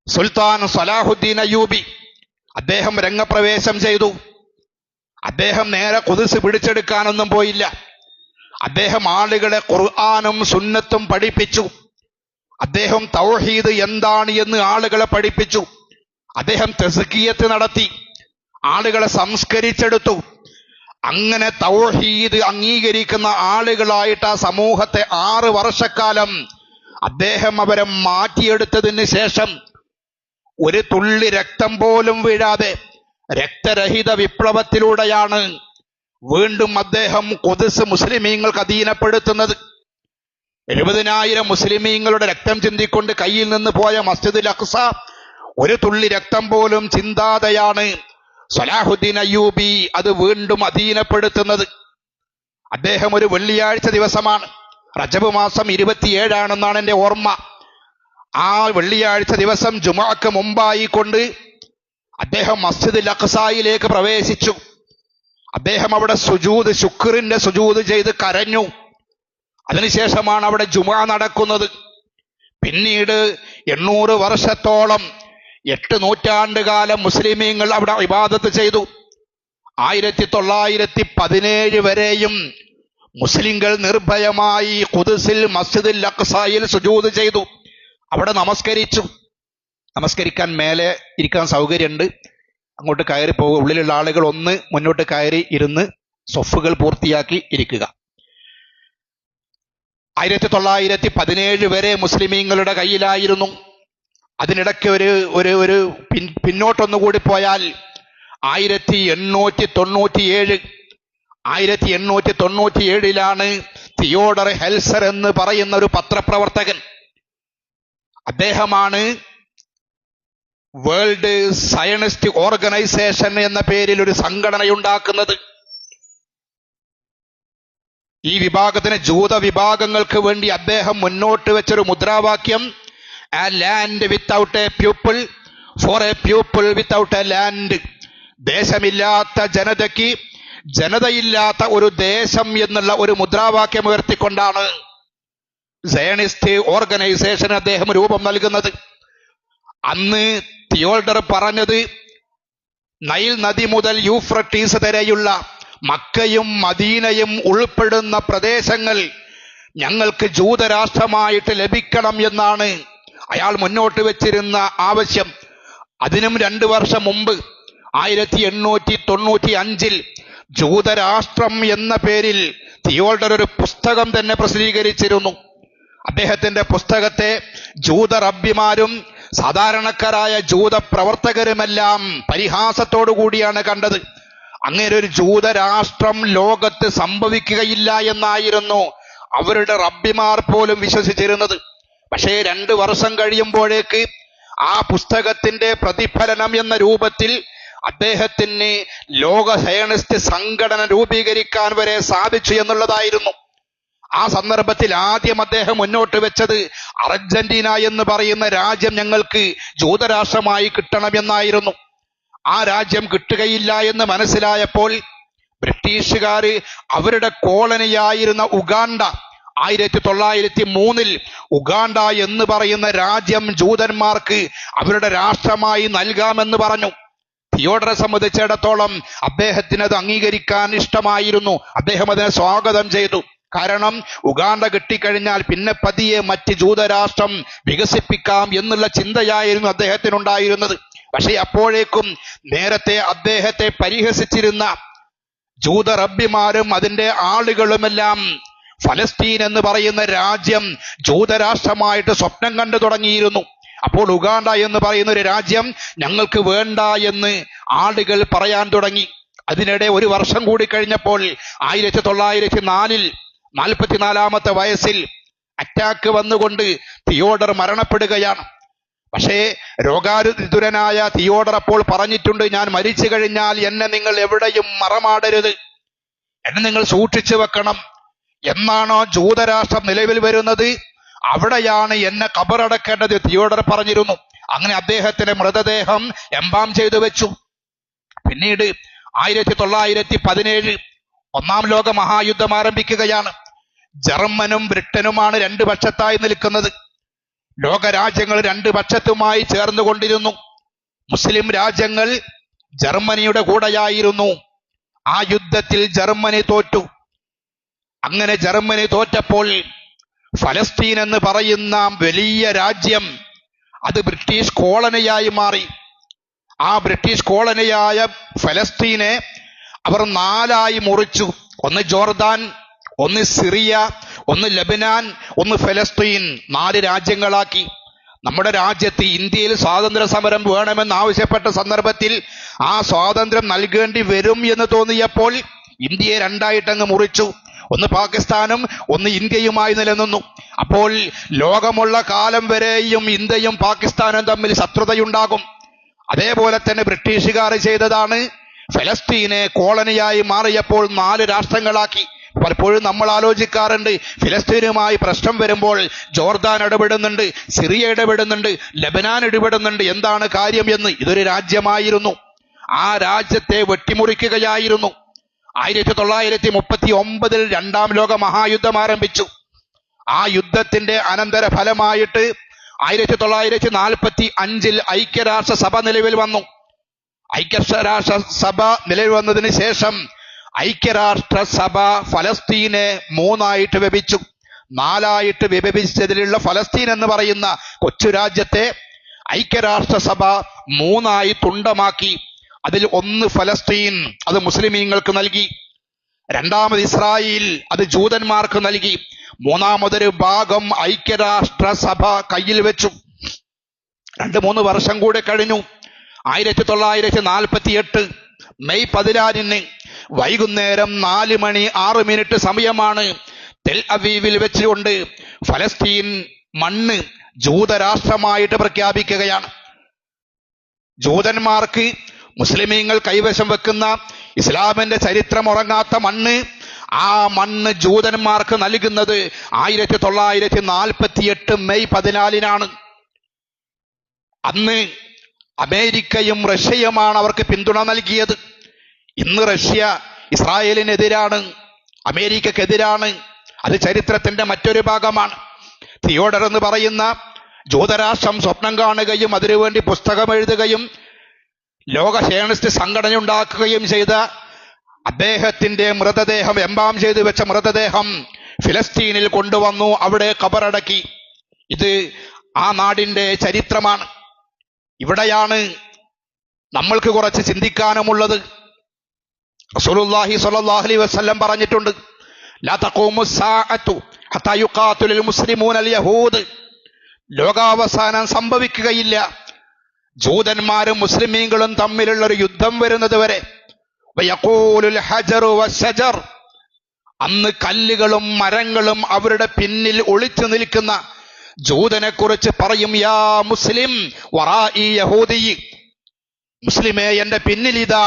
സുൽത്താൻ സലാഹുദ്ദീൻ അയ്യൂബി അദ്ദേഹം രംഗപ്രവേശം ചെയ്തു. അദ്ദേഹം നേരെ ഖുദ്സ് പിടിച്ചെടുക്കാനൊന്നും പോയില്ല. അദ്ദേഹം ആളുകളെ ഖുർആനും സുന്നത്തും പഠിപ്പിച്ചു. അദ്ദേഹം തൗഹീദ് എന്താണ് എന്ന് ആളുകളെ പഠിപ്പിച്ചു. അദ്ദേഹം തസ്കിയത്ത് നടത്തി, ആളുകളെ സംസ്കരിച്ചെടുത്തു. അങ്ങനെ തൗഹീദ് അംഗീകരിക്കുന്ന ആളുകളായിട്ട് ആ സമൂഹത്തെ 6 വർഷക്കാലം അദ്ദേഹം അവരെ മാറ്റിയെടുത്തതിന് ശേഷം ഒരു തുള്ളി രക്തം പോലും വീഴാതെ രക്തരഹിത വിപ്ലവത്തിലൂടെയാണ് വീണ്ടും അദ്ദേഹം ഖുദ്സ് മുസ്ലിമീങ്ങൾക്ക് അധീനപ്പെടുത്തുന്നത്. 70,000 മുസ്ലിമീങ്ങളുടെ രക്തം ചിന്തിക്കൊണ്ട് കയ്യിൽ നിന്ന് പോയ മസ്ജിദുൽ അഖ്സ ഒരു തുള്ളി രക്തം പോലും ചിന്താതെയാണ് സലാഹുദ്ദീൻ അയ്യൂബി അത് വീണ്ടും അധീനപ്പെടുത്തുന്നത്. അദ്ദേഹം ഒരു വെള്ളിയാഴ്ച ദിവസമാണ്, റജബ് മാസം 27 എൻ്റെ ഓർമ്മ. ആ വെള്ളിയാഴ്ച ദിവസം ജുമുഅക്ക് മുമ്പായിക്കൊണ്ട് അദ്ദേഹം മസ്ജിദുൽ അഖ്സായിലേക്ക് പ്രവേശിച്ചു. അദ്ദേഹം അവിടെ ശുക്റിന്റെ സുജൂദ് ചെയ്ത് കരഞ്ഞു. അതിനുശേഷമാണ് അവിടെ ജുമുഅ നടക്കുന്നത്. പിന്നീട് 800 വർഷത്തോളം 8 നൂറ്റാണ്ടുകാലം മുസ്ലിമീങ്ങൾ അവിടെ ഇബാദത്ത് ചെയ്തു. 1917 വരെയും മുസ്ലിങ്ങൾ നിർഭയമായി ഖുദ്സിൽ മസ്ജിദുൽ അഖ്സായിൽ സുജൂദ് ചെയ്തു, അവിടെ നമസ്കരിച്ചു. നമസ്കരിക്കാൻ മേലെ ഇരിക്കാൻ സൗകര്യമുണ്ട്, അങ്ങോട്ട് കയറി പോകുക. ഉള്ളിലുള്ള ആളുകൾ ഒന്ന് മുന്നോട്ട് കയറി ഇരുന്ന് സ്വഫുകൾ പൂർത്തിയാക്കി ഇരിക്കുക. 1917 വരെ മുസ്ലിമീങ്ങളുടെ കയ്യിലായിരുന്നു. അതിനിടയ്ക്ക് ഒരു പിന്നോട്ടൊന്നുകൂടി പോയാൽ 1897 തിയോഡർ ഹെൽസർ എന്ന് പറയുന്ന ഒരു പത്രപ്രവർത്തകൻ, അദ്ദേഹമാണ് വേൾഡ് സയനിസ്റ്റ് ഓർഗനൈസേഷൻ എന്ന പേരിൽ ഒരു സംഘടനയുണ്ടാക്കുന്നത്. ഈ വിഭാഗത്തിന്, ജൂത വിഭാഗങ്ങൾക്ക് വേണ്ടി അദ്ദേഹം മുന്നോട്ട് വെച്ചൊരു മുദ്രാവാക്യം, a land without a people for a people without a land. ദേശമില്ലാത്ത ജനതയ്ക്ക് ജനതയില്ലാത്ത ഒരു ദേശം എന്നുള്ള ഒരു മുദ്രാവാക്യം ഉയർത്തിക്കൊണ്ടാണ് സയനിസ്റ്റ് ഓർഗനൈസേഷൻ അദ്ദേഹം രൂപം നൽകുന്നത്. അന്ന് തിയോൾഡർ പറഞ്ഞത്, നൈൽ നദി മുതൽ യൂഫ്രട്ടീസ് വരെയുള്ള മക്കയും മദീനയും ഉൾപ്പെടുന്ന പ്രദേശങ്ങൾ ഞങ്ങൾക്ക് ജൂതരാഷ്ട്രമായിട്ട് ലഭിക്കണം എന്നാണ് അയാൾ മുന്നോട്ട് വെച്ചിരുന്ന ആവശ്യം. അതിനും 2 വർഷം മുമ്പ് 1895 ജൂതരാഷ്ട്രം എന്ന പേരിൽ തിയോൾഡർ ഒരു പുസ്തകം തന്നെ പ്രസിദ്ധീകരിച്ചിരുന്നു. അദ്ദേഹത്തിന്റെ പുസ്തകത്തെ ജൂത റബ്ബിമാരും സാധാരണക്കാരായ ജൂത പ്രവർത്തകരുമെല്ലാം പരിഹാസത്തോടു കൂടിയാണ് കണ്ടത്. അങ്ങനെ ഒരു ജൂതരാഷ്ട്രം ലോകത്ത് സംഭവിക്കുകയില്ല എന്നായിരുന്നു അവരുടെ റബ്ബിമാർ പോലും വിശ്വസിച്ചിരുന്നത്. പക്ഷേ 2 വർഷം കഴിയുമ്പോഴേക്ക് ആ പുസ്തകത്തിന്റെ പ്രതിഫലനം എന്ന രൂപത്തിൽ അദ്ദേഹത്തിന് ലോക സയനിസ്റ്റ് സംഘടന രൂപീകരിക്കാൻ വരെ സാധിച്ചു എന്നുള്ളതായിരുന്നു. ആ സന്ദർഭത്തിൽ ആദ്യം അദ്ദേഹം മുന്നോട്ട് വെച്ചത് അർജന്റീന എന്ന് പറയുന്ന രാജ്യം ഞങ്ങൾക്ക് ജൂതരാഷ്ട്രമായി കിട്ടണമെന്നായിരുന്നു. ആ രാജ്യം കിട്ടുകയില്ല എന്ന് മനസ്സിലായപ്പോൾ ബ്രിട്ടീഷുകാര് അവരുടെ കോളനിയായിരുന്ന ഉഗാണ്ട, 1903 ഉഗാണ്ട എന്ന് പറയുന്ന രാജ്യം ജൂതന്മാർക്ക് അവരുടെ രാഷ്ട്രമായി നൽകാമെന്ന് പറഞ്ഞു. തിയോഡറെ സംബന്ധിച്ചിടത്തോളം അദ്ദേഹത്തിന് അത് അംഗീകരിക്കാൻ ഇഷ്ടമായിരുന്നു. അദ്ദേഹം അതിനെ സ്വാഗതം ചെയ്തു. കാരണം ഉഗാണ്ട കിട്ടിക്കഴിഞ്ഞാൽ പിന്നെ പതിയെ മറ്റ് ജൂതരാഷ്ട്രം വികസിപ്പിക്കാം എന്നുള്ള ചിന്തയായിരുന്നു അദ്ദേഹത്തിനുണ്ടായിരുന്നത്. പക്ഷെ അപ്പോഴേക്കും നേരത്തെ അദ്ദേഹത്തെ പരിഹസിച്ചിരുന്ന ജൂത റബ്ബിമാരും അതിന്റെ ആളുകളുമെല്ലാം ഫലസ്തീൻ എന്ന് പറയുന്ന രാജ്യം ജൂതരാഷ്ട്രമായിട്ട് സ്വപ്നം കണ്ടു തുടങ്ങിയിരുന്നു. അപ്പോൾ ഉഗാണ്ട എന്ന് പറയുന്ന ഒരു രാജ്യം ഞങ്ങൾക്ക് വേണ്ട എന്ന് ആളുകൾ പറയാൻ തുടങ്ങി. അതിനിടെ ഒരു വർഷം കൂടി കഴിഞ്ഞപ്പോൾ 1904 44-ാമത്തെ വയസ്സിൽ അറ്റാക്ക് വന്നുകൊണ്ട് തിയോഡർ മരണപ്പെടുകയാണ്. പക്ഷേ രോഗാതുരനായ തിയോഡർ അപ്പോൾ പറഞ്ഞിട്ടുണ്ട്, ഞാൻ മരിച്ചു കഴിഞ്ഞാൽ എന്നെ നിങ്ങൾ എവിടെയും മറമാടരുത്, എന്നെ നിങ്ങൾ സൂക്ഷിച്ചു വെക്കണം. എന്നാണോ ജൂതരാഷ്ട്രം നിലവിൽ വരുന്നത് അവിടെയാണ് എന്നെ ഖബറടക്കേണ്ടത് തിയോഡർ പറഞ്ഞിരുന്നു. അങ്ങനെ അദ്ദേഹത്തിന്റെ മൃതദേഹം എംബാം ചെയ്തു വെച്ചു. പിന്നീട് 1917 ഒന്നാം ലോക മഹായുദ്ധം ആരംഭിക്കുകയാണ്. ജർമ്മനും ബ്രിട്ടനുമാണ് രണ്ട് പക്ഷത്തായി നിൽക്കുന്നത്. ലോകരാജ്യങ്ങൾ രണ്ട് പക്ഷത്തുമായി ചേർന്നുകൊണ്ടിരുന്നു. മുസ്ലിം രാജ്യങ്ങൾ ജർമ്മനിയുടെ കൂടെയായിരുന്നു. ആ യുദ്ധത്തിൽ ജർമ്മനി തോറ്റു. അങ്ങനെ ജർമ്മനി തോറ്റപ്പോൾ ഫലസ്തീൻ എന്ന് പറയുന്ന വലിയ രാജ്യം അത് ബ്രിട്ടീഷ് കോളനിയായി മാറി. ആ ബ്രിട്ടീഷ് കോളനിയായ ഫലസ്തീനെ അവർ 4ആയി മുറിച്ചു. ഒന്ന് ജോർദാൻ, ഒന്ന് സിറിയ, ഒന്ന് ലബനാൻ, ഒന്ന് ഫലസ്തീൻ. 4 രാജ്യങ്ങളാക്കി. നമ്മുടെ രാജ്യത്ത് ഇന്ത്യയിൽ സ്വാതന്ത്ര്യ സമരം വേണമെന്ന് ആവശ്യപ്പെട്ട സന്ദർഭത്തിൽ ആ സ്വാതന്ത്ര്യം നൽകേണ്ടി വരും എന്ന് തോന്നിയപ്പോൾ ഇന്ത്യയെ 2ആയിട്ടങ്ങ് മുറിച്ചു. ഒന്ന് പാകിസ്ഥാനും ഒന്ന് ഇന്ത്യയുമായി നിലനിന്നു. അപ്പോൾ ലോകമുള്ള കാലം വരെയും ഇന്ത്യയും പാകിസ്ഥാനും തമ്മിൽ ശത്രുതയുണ്ടാകും. അതേപോലെ തന്നെ ബ്രിട്ടീഷുകാർ ചെയ്തതാണ്. ഫലസ്തീനെ കോളനിയായി മാറിയപ്പോൾ 4 രാഷ്ട്രങ്ങളാക്കി. പലപ്പോഴും നമ്മൾ ആലോചിക്കാറുണ്ട്, ഫലസ്തീനുമായി പ്രശ്നം വരുമ്പോൾ ജോർദാൻ ഇടപെടുന്നുണ്ട്, സിറിയ ഇടപെടുന്നുണ്ട്, ലബനാൻ ഇടപെടുന്നുണ്ട്, എന്താണ് കാര്യം എന്ന്. ഇതൊരു രാജ്യമായിരുന്നു. ആ രാജ്യത്തെ വെട്ടിമുറിക്കുകയായിരുന്നു. 1939 രണ്ടാം ലോക മഹായുദ്ധം ആരംഭിച്ചു. ആ യുദ്ധത്തിന്റെ അനന്തര ഫലമായിട്ട് 1945 ഐക്യരാഷ്ട്രസഭ നിലവിൽ വന്നു. ഐക്യരാഷ്ട്രസഭ നിലവിൽ വന്നതിന് ശേഷം ഐക്യരാഷ്ട്രസഭ ഫലസ്തീനെ 3ആയിട്ട് വിഭജിച്ചു. 4ആയിട്ട് വിഭജിച്ചതിലുള്ള ഫലസ്തീൻ എന്ന് പറയുന്ന കൊച്ചു രാജ്യത്തെ ഐക്യരാഷ്ട്രസഭ 3ആയി തുണ്ടമാക്കി. അതിൽ ഒന്ന് ഫലസ്തീൻ, അത് മുസ്ലിമീങ്ങൾക്ക് നൽകി. 2ാമത് ഇസ്രായേൽ, അത് ജൂതന്മാർക്ക് നൽകി. 3ാമതൊരു ഭാഗം ഐക്യരാഷ്ട്രസഭ കയ്യിൽ വെച്ചു. 2-3 വർഷം കൂടെ കഴിഞ്ഞു. 1948 മെയ് 14 വൈകുന്നേരം 4:06 സമയമാണ്. തെൽ അവീവിൽ വെച്ചുകൊണ്ട് ഫലസ്തീൻ മണ്ണ് ജൂതരാഷ്ട്രമായിട്ട് പ്രഖ്യാപിക്കുകയാണ്. ജൂതന്മാർക്ക് മുസ്ലിമീങ്ങൾ കൈവശം വെക്കുന്ന ഇസ്ലാമിന്റെ ചരിത്രം ഉറങ്ങാത്ത മണ്ണ്, ആ മണ്ണ് ജൂതന്മാർക്ക് നൽകുന്നത് 1948 മെയ് 14 അന്ന് അമേരിക്കയും റഷ്യയുമാണ് അവർക്ക് പിന്തുണ നൽകിയത്. ഇന്ന് റഷ്യ ഇസ്രായേലിനെതിരാണ്, അമേരിക്കക്കെതിരാണ്. അത് ചരിത്രത്തിന്റെ മറ്റൊരു ഭാഗമാണ്. തിയോഡർ എന്ന് പറയുന്ന ജൂതരാഷ്ട്രം സ്വപ്നം കാണുകയും അതിനുവേണ്ടി പുസ്തകം എഴുതുകയും ലോക ഷേണിസ്റ്റ് സംഘടന ഉണ്ടാക്കുകയും ചെയ്ത അദ്ദേഹത്തിന്റെ മൃതദേഹം, എംബാം ചെയ്തു വെച്ച മൃതദേഹം ഫിലസ്തീനിൽ കൊണ്ടുവന്നു, അവിടെ ഖബറടക്കി. ഇത് ആ നാടിന്റെ ചരിത്രമാണ്. ഇവിടെയാണ് നമ്മൾക്ക് കുറച്ച് ചിന്തിക്കാനുമുള്ളത്. റസൂലുള്ളാഹി സ്വല്ലല്ലാഹു അലൈഹി വസല്ലം പറഞ്ഞിട്ടുണ്ട്, ലാ തഖൂമു സ്സാഅതു ഹത്താ യുഖാതിലുൽ മുസ്ലിമൂനൽ യഹൂദ്. ലോകാവസാനം സംഭവിക്കുകയില്ല ജൂതന്മാരും മുസ്ലിമീങ്ങളും തമ്മിലുള്ള ഒരു യുദ്ധം വരുന്നത് വരെ. വയഖൂലുൽ ഹജറു വശജർ, അന്ന് കല്ലുകളും മരങ്ങളും അവരുടെ പിന്നിൽ ഒളിച്ചു നിൽക്കുന്ന ജൂതനെ കുറിച്ച് പറയും, യാ മുസ്ലിം വറാഇ യഹൂദി, മുസ്ലിമേ എന്റെ പിന്നിൽ ഇതാ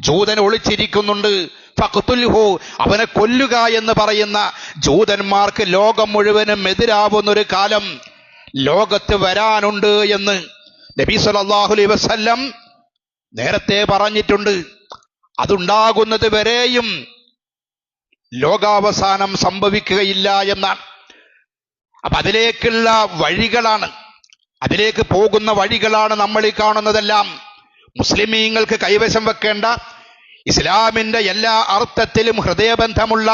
ജൂതൻ ഒളിച്ചിരിക്കുന്നുണ്ട്, ഫഖ്തുൽഹു, അവനെ കൊല്ലുക എന്ന് പറയുന്ന ജൂതന്മാർക്ക് ലോകം മുഴുവനും എതിരാവുന്നൊരു കാലം ലോകത്ത് വരാനുണ്ട് എന്ന് നബി സല്ലല്ലാഹു അലൈഹി വസല്ലം നേരത്തെ പറഞ്ഞിട്ടുണ്ട്. അതുണ്ടാകുന്നത് വരെയും ലോകാവസാനം സംഭവിക്കുകയില്ല എന്നാണ്. അപ്പൊ അതിലേക്കുള്ള വഴികളാണ്, അതിലേക്ക് പോകുന്ന വഴികളാണ് നമ്മൾ ഈ കാണുന്നതെല്ലാം. മുസ്ലിമീങ്ങൾക്ക് കൈവശം വെക്കേണ്ട ഇസ്ലാമിന്റെ എല്ലാ അർത്ഥത്തിലും ഹൃദയബന്ധമുള്ള,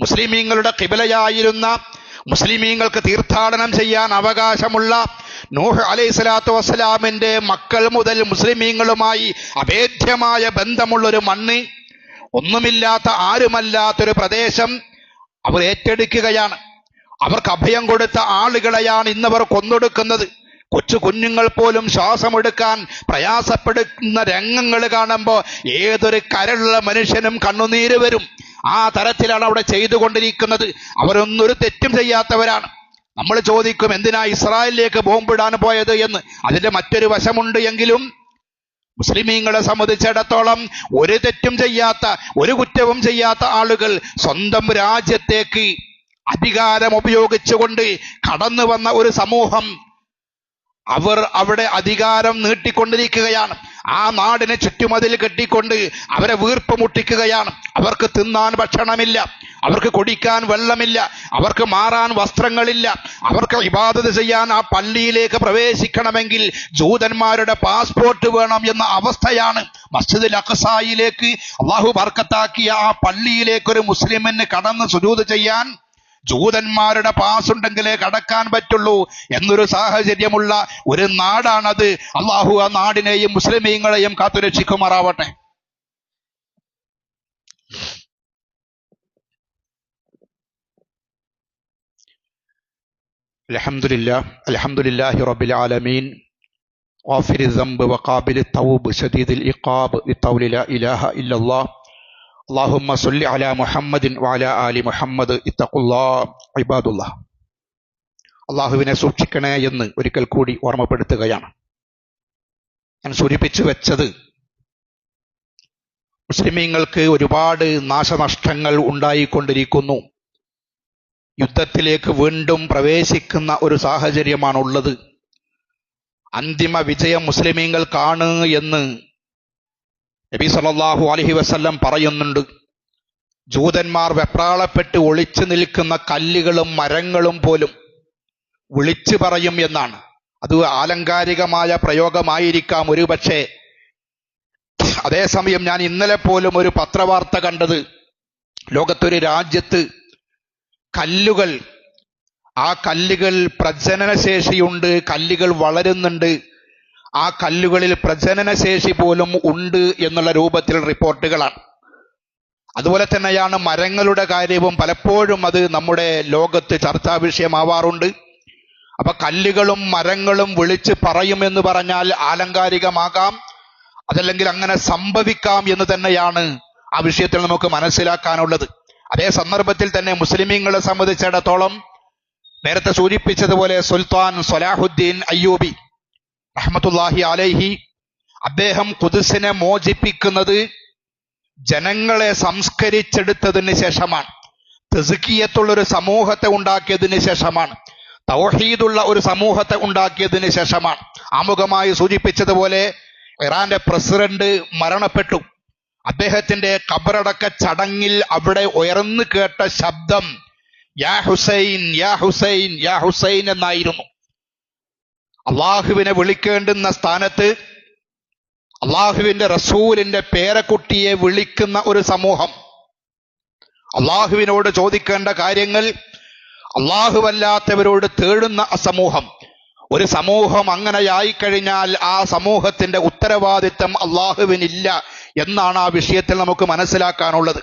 മുസ്ലിമീങ്ങളുടെ ഖിബലയായിരുന്ന, മുസ്ലിമീങ്ങൾക്ക് തീർത്ഥാടനം ചെയ്യാൻ അവകാശമുള്ള, നൂഹ് അലൈഹിസ്സലാത്തു വസ്സലാമിന്റെ മക്കൾ മുതൽ മുസ്ലിമീങ്ങളുമായി അഭേദ്യമായ ബന്ധമുള്ളൊരു മണ്ണ്, ഒന്നുമില്ലാത്ത ആരുമല്ലാത്തൊരു പ്രദേശം അവർ ഏറ്റെടുക്കുകയാണ്. അവർക്ക് അഭയം കൊടുത്ത ആളുകളെയാണ് ഇന്നവർ കൊന്നൊടുക്കുന്നത്. കൊച്ചു കുഞ്ഞുങ്ങൾ പോലും ശ്വാസമെടുക്കാൻ പ്രയാസപ്പെടുന്ന രംഗങ്ങൾ കാണുമ്പോൾ ഏതൊരു കരളുള്ള മനുഷ്യനും കണ്ണുനീര് വരും. ആ തരത്തിലാണ് അവിടെ ചെയ്തുകൊണ്ടിരിക്കുന്നത്. അവരൊന്നൊരു തെറ്റും ചെയ്യാത്തവരാണ്. നമ്മൾ ചോദിക്കും, എന്തിനാ ഇസ്രായേലിലേക്ക് ബോംബിടാൻ പോയത് എന്ന്. അതിന്റെ മറ്റൊരു വശമുണ്ട്. എങ്കിലും മുസ്ലിമീങ്ങളെ സംബന്ധിച്ചിടത്തോളം ഒരു തെറ്റും ചെയ്യാത്ത, ഒരു കുറ്റവും ചെയ്യാത്ത ആളുകൾ സ്വന്തം രാജ്യത്തേക്ക് അധികാരം ഉപയോഗിച്ചുകൊണ്ട് കടന്നു വന്ന ഒരു സമൂഹം, അവർ അവിടെ അധികാരം നീട്ടിക്കൊണ്ടിരിക്കുകയാണ്. ആ നാടിനെ ചുറ്റുമതിൽ കെട്ടിക്കൊണ്ട് അവരെ വീർപ്പ് മുട്ടിക്കുകയാണ്. അവർക്ക് തിന്നാൻ ഭക്ഷണമില്ല, അവർക്ക് കുടിക്കാൻ വെള്ളമില്ല, അവർക്ക് മാറാൻ വസ്ത്രങ്ങളില്ല, അവർക്ക് ഇബാദത്ത് ചെയ്യാൻ ആ പള്ളിയിലേക്ക് പ്രവേശിക്കണമെങ്കിൽ ജൂതന്മാരുടെ പാസ്പോർട്ട് വേണം എന്ന അവസ്ഥയാണ്. മസ്ജിദുൽ അഖ്സായിലേക്ക് അള്ളാഹു ബർക്കത്താക്കിയ ആ പള്ളിയിലേക്ക് ഒരു മുസ്ലിമിന് കടന്ന് സുജൂദ് ചെയ്യാൻ ജൂതന്മാരുടെ പാസ് ഉണ്ടെങ്കിലേ കടക്കാൻ പറ്റുള്ളൂ എന്നൊരു സാഹചര്യമുള്ള ഒരു നാടാണത്. അള്ളാഹു ആ നാടിനെയും മുസ്ലിമീങ്ങളെയും കാത്തുരക്ഷിക്കുമാറാവട്ടെ. അൽഹംദുലില്ലാഹി റബ്ബിൽ ആലമീൻ ഗാഫിരിൽ ദംബ് വഖാബിലിത് തൗബ് ശദീദിൽ ഇഖാബ് ലിഖൗലി ലാ ഇലാഹ ഇല്ലല്ലാഹ് അല്ലാഹുമ്മ സ്വല്ലി അലാ മുഹമ്മദിൻ വഅലാ ആലി മുഹമ്മദ് ഇത്തഖുല്ലാഹ് ഇബാദുല്ലാഹ്. അള്ളാഹുവിനെ സൂക്ഷിക്കണേ എന്ന് ഒരിക്കൽ കൂടി ഓർമ്മപ്പെടുത്തുകയാണ്. ഞാൻ സൂചിപ്പിച്ചു വെച്ചത്, മുസ്ലിമീങ്ങൾക്ക് ഒരുപാട് നാശനഷ്ടങ്ങൾ ഉണ്ടായിക്കൊണ്ടിരിക്കുന്നു. യുദ്ധത്തിലേക്ക് വീണ്ടും പ്രവേശിക്കുന്ന ഒരു സാഹചര്യമാണുള്ളത്. അന്തിമ വിജയം മുസ്ലിമീങ്ങൾക്കാണ് എന്ന് നബി സല്ലല്ലാഹു അലൈഹി വസല്ലം പറയുന്നുണ്ട്. ജൂതന്മാർ വെപ്രാളപ്പെട്ട് ഒളിച്ചു നിൽക്കുന്ന കല്ലുകളും മരങ്ങളും പോലും വിളിച്ചു പറയും എന്നാണ്. അത് ആലങ്കാരികമായ പ്രയോഗമായിരിക്കാം ഒരുപക്ഷെ. അതേസമയം ഞാൻ ഇന്നലെ പോലും ഒരു പത്രവാർത്ത കണ്ടത്, ലോകത്തൊരു രാജ്യത്ത് കല്ലുകൾ, ആ കല്ലുകൾ പ്രജനനശേഷിയുണ്ട്, കല്ലുകൾ വളരുന്നുണ്ട്, ആ കല്ലുകളിൽ പ്രജനനശേഷി പോലും ഉണ്ട് എന്നുള്ള രൂപത്തിൽ റിപ്പോർട്ടുകളാണ്. അതുപോലെ തന്നെയാണ് മരങ്ങളുടെ കാര്യവും. പലപ്പോഴും അത് നമ്മുടെ ലോകത്ത് ചർച്ചാ വിഷയമാവാറുണ്ട്. അപ്പൊ കല്ലുകളും മരങ്ങളും വിളിച്ച് പറയുമെന്ന് പറഞ്ഞാൽ ആലങ്കാരികമാകാം, അതല്ലെങ്കിൽ അങ്ങനെ സംഭവിക്കാം എന്ന് തന്നെയാണ് ആ വിഷയത്തിൽ നമുക്ക് മനസ്സിലാക്കാനുള്ളത്. അതേ സന്ദർഭത്തിൽ തന്നെ മുസ്ലിമീങ്ങളെ സംബന്ധിച്ചിടത്തോളം നേരത്തെ സൂചിപ്പിച്ചതുപോലെ സുൽത്താൻ സലാഹുദ്ദീൻ അയ്യൂബി റഹ്മത്തുള്ളാഹി അലൈഹി, അദ്ദേഹം ഖുദ്സിനെ മോചിപ്പിക്കുന്നത് ജനങ്ങളെ സംസ്കരിച്ചെടുത്തതിന് ശേഷമാണ്. തസ്കിയത്തുള്ളൊരു സമൂഹത്തെ ഉണ്ടാക്കിയതിന് ശേഷമാണ്. തൗഹീദുള്ള ഒരു സമൂഹത്തെ ഉണ്ടാക്കിയതിന് ശേഷമാണ്. ആമുഖമായി സൂചിപ്പിച്ചതുപോലെ ഇറാന്റെ പ്രസിഡന്റ് മരണപ്പെട്ടു. അദ്ദേഹത്തിന്റെ ഖബറടക്ക ചടങ്ങിൽ അവിടെ ഉയർന്നു കേട്ട ശബ്ദം യാ ഹുസൈൻ യാ ഹുസൈൻ യാ ഹുസൈൻ എന്നായിരുന്നു. അള്ളാഹുവിനെ വിളിക്കേണ്ടുന്ന സ്ഥാനത്ത് അള്ളാഹുവിന്റെ റസൂലിന്റെ പേരക്കുട്ടിയെ വിളിക്കുന്ന ഒരു സമൂഹം, അള്ളാഹുവിനോട് ചോദിക്കേണ്ട കാര്യങ്ങൾ അള്ളാഹുവല്ലാത്തവരോട് തേടുന്ന സമൂഹം. ഒരു സമൂഹം അങ്ങനെയായി കഴിഞ്ഞാൽ ആ സമൂഹത്തിന്റെ ഉത്തരവാദിത്തം അള്ളാഹുവിനില്ല എന്നാണ് ആ വിഷയത്തിൽ നമുക്ക് മനസ്സിലാക്കാനുള്ളത്.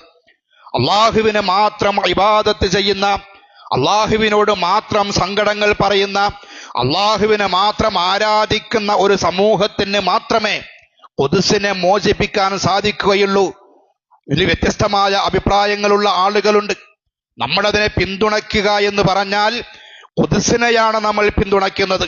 അള്ളാഹുവിനെ മാത്രം ഇബാദത്ത് ചെയ്യുന്ന, അള്ളാഹുവിനോട് മാത്രം സങ്കടങ്ങൾ പറയുന്ന, അള്ളാഹുവിനെ മാത്രം ആരാധിക്കുന്ന ഒരു സമൂഹത്തിന് മാത്രമേ ഖുദ്സിനെ മോചിപ്പിക്കാൻ സാധിക്കുകയുള്ളൂ. ഇതിൽ വ്യത്യസ്തമായ അഭിപ്രായങ്ങളുള്ള ആളുകളുണ്ട്. നമ്മളതിനെ പിന്തുണയ്ക്കുക എന്ന് പറഞ്ഞാൽ ഖുദ്സിനെയാണ് നമ്മൾ പിന്തുണയ്ക്കുന്നത്.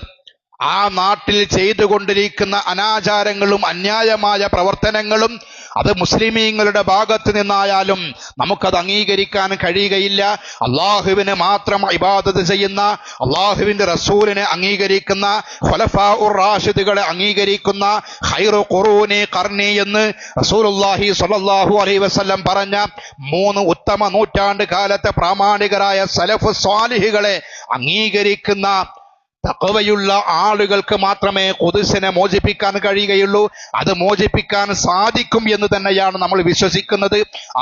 ആ നാട്ടിൽ ചെയ്തുകൊണ്ടിരിക്കുന്ന അനാചാരങ്ങളും അന്യായമായ പ്രവർത്തനങ്ങളും അത് മുസ്ലിമീങ്ങളുടെ ഭാഗത്ത് നിന്നായാലും നമുക്കത് അംഗീകരിക്കാൻ കഴിയുകയില്ല. അള്ളാഹുവിനെ മാത്രം ഇബാദത്ത് ചെയ്യുന്ന, അള്ളാഹുവിന്റെ റസൂലിനെ അംഗീകരിക്കുന്ന, ഖുലഫാഉർ റാഷിദുകളെ അംഗീകരിക്കുന്ന, ഖൈറു ഖുറൂനി ഖർനി എന്ന് റസൂലുള്ളാഹി സ്വല്ലല്ലാഹു അലൈഹി വസല്ലം പറഞ്ഞ 3 ഉത്തമ നൂറ്റാണ്ട് കാലത്തെ പ്രാമാണികരായ സലഫ് സ്വാലിഹുകളെ അംഗീകരിക്കുന്ന തഖ്വയുള്ള ആളുകൾക്ക് മാത്രമേ ഖുദ്സിനെ മോചിപ്പിക്കാൻ കഴിയുകയുള്ളൂ. അത് മോചിപ്പിക്കാൻ സാധിക്കും എന്ന് തന്നെയാണ് നമ്മൾ വിശ്വസിക്കുന്നത്.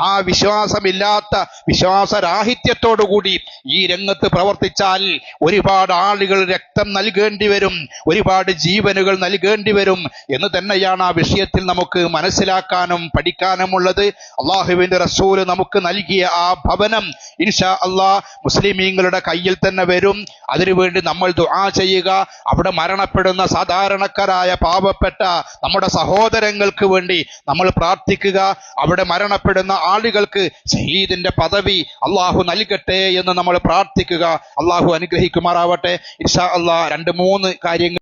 ആ വിശ്വാസമില്ലാത്ത, വിശ്വാസരാഹിത്യത്തോടുകൂടി ഈ രംഗത്ത് പ്രവർത്തിച്ചാൽ ഒരുപാട് ആളുകൾ രക്തം നൽകേണ്ടി വരും, ഒരുപാട് ജീവനുകൾ നൽകേണ്ടി വരും എന്ന് തന്നെയാണ് ആ വിഷയത്തിൽ നമുക്ക് മനസ്സിലാക്കാനും പഠിക്കാനുമുള്ളത്. അള്ളാഹുവിന്റെ റസൂൽ നമുക്ക് നൽകിയ ആ ഭവനം ഇൻഷാ അള്ളാഹ് മുസ്ലിമീങ്ങളുടെ കയ്യിൽ തന്നെ വരും. അതിനുവേണ്ടി നമ്മൾ ദുആ ചെയ്യുക. അവിടെ മരണപ്പെടുന്ന സാധാരണക്കാരായ പാവപ്പെട്ട നമ്മുടെ സഹോദരങ്ങൾക്ക് വേണ്ടി നമ്മൾ പ്രാർത്ഥിക്കുക. അവിടെ മരണപ്പെടുന്ന ആളുകൾക്ക് ഷഹീദിന്റെ പദവി അള്ളാഹു നൽകട്ടെ എന്ന് നമ്മൾ പ്രാർത്ഥിക്കുക. അള്ളാഹു അനുഗ്രഹിക്കുമാറാവട്ടെ. ഇൻഷാ അള്ളാഹ് 2-3 കാര്യങ്ങൾ